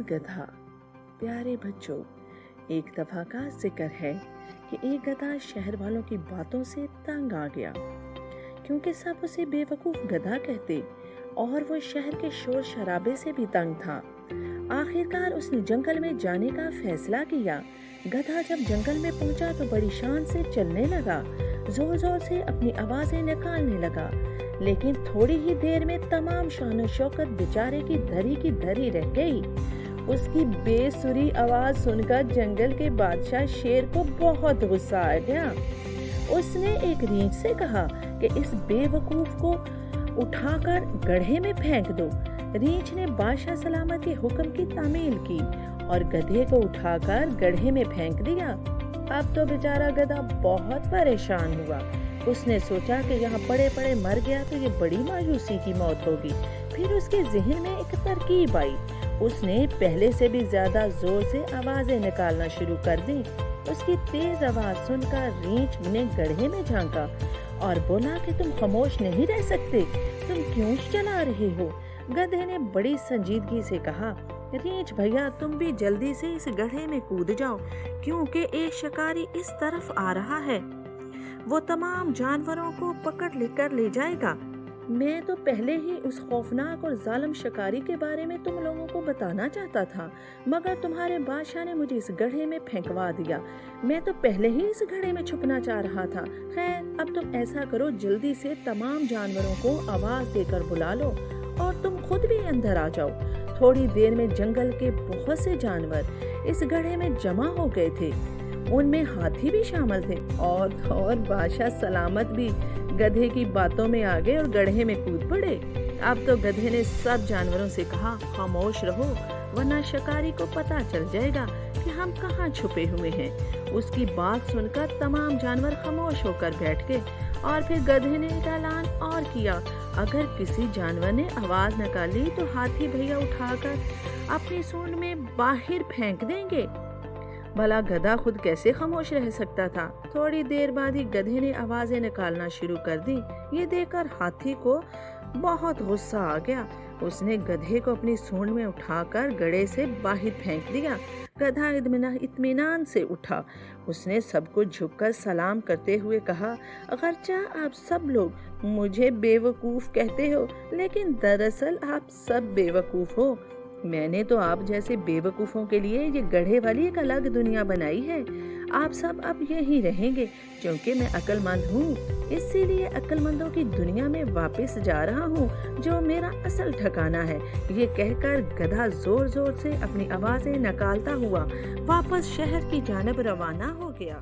गधा। प्यारे बच्चों, एक दफा का जिक्र है कि एक गधा शहर वालों की बातों से तंग आ गया, क्योंकि सब उसे बेवकूफ गधा कहते और वो शहर के शोर शराबे से भी तंग था। आखिरकार उसने जंगल में जाने का फैसला किया। गधा जब जंगल में पहुंचा तो बड़ी शान से चलने लगा, जोर जोर से अपनी आवाजें निकालने लगा, लेकिन थोड़ी ही देर में तमाम शान और शौकत बेचारे की धरी रह गई। उसकी बेसुरी आवाज सुनकर जंगल के बादशाह शेर को बहुत गुस्सा आ गया। उसने एक रीछ से कहा कि इस बेवकूफ को उठाकर गड्ढे में फेंक दो। रीछ ने बादशाह सलामत के हुक्म की तामील की और गधे को उठाकर गड्ढे में फेंक दिया। अब तो बेचारा गधा बहुत परेशान हुआ। उसने सोचा कि यहाँ पड़े पड़े मर गया तो ये बड़ी मायूसी की मौत होगी। फिर उसके जहन में एक तरकीब आई। उसने पहले से भी ज्यादा जोर से आवाजें निकालना शुरू कर दी। उसकी तेज आवाज सुनकर रीछ ने गड्ढे में झांका और बोला कि तुम खामोश नहीं रह सकते, तुम क्यों चला रहे हो? गधे ने बड़ी संजीदगी से कहा, रीछ भैया, तुम भी जल्दी से इस गड्ढे में कूद जाओ, क्योंकि एक शिकारी इस तरफ आ रहा है। वो तमाम जानवरों को पकड़ लेकर ले जाएगा। मैं तो पहले ही उस खौफनाक और जालिम शिकारी के बारे में तुम लोगों को बताना चाहता था, मगर तुम्हारे बादशाह ने मुझे इस गड्ढे में फेंकवा दिया। मैं तो पहले ही इस गड्ढे में छुपना चाह रहा था। खैर, अब तुम ऐसा करो, जल्दी से तमाम जानवरों को आवाज देकर बुला लो और तुम खुद भी अंदर आ जाओ। थोड़ी देर में जंगल के बहुत से जानवर इस गड्ढे में जमा हो गए थे। उनमें हाथी भी शामिल थे और बादशाह सलामत भी गधे की बातों में आ गए और गड्ढे में कूद पड़े। अब तो गधे ने सब जानवरों से कहा, खामोश रहो, वरना शिकारी को पता चल जाएगा कि हम कहाँ छुपे हुए हैं। उसकी बात सुनकर तमाम जानवर खामोश होकर बैठ गए और फिर गधे ने एक ऐलान और किया, अगर किसी जानवर ने आवाज निकाली तो हाथी भैया उठाकर अपनी सूंड में बाहर फेंक देंगे। भला गधा खुद कैसे खामोश रह सकता था? थोड़ी देर बाद ही गधे ने आवाजें निकालना शुरू कर दी। ये देखकर हाथी को बहुत गुस्सा आ गया। उसने गधे को अपनी सूंड में उठाकर गड्ढे से बाहर फेंक दिया। गधा इत्मीनान से उठा। उसने सबको झुककर सलाम करते हुए कहा, अगरचे आप सब लोग मुझे बेवकूफ कहते हो, लेकिन दरअसल आप सब बेवकूफ हो। मैंने तो आप जैसे बेवकूफों के लिए ये गड्ढे वाली एक अलग दुनिया बनाई है। आप सब अब यहीं रहेंगे, क्योंकि मैं अक्लमंद हूँ। इसीलिए अक्लमंदों की दुनिया में वापस जा रहा हूँ, जो मेरा असल ठिकाना है। ये कहकर गधा जोर जोर से अपनी आवाजें निकालता हुआ वापस शहर की जानब रवाना हो गया।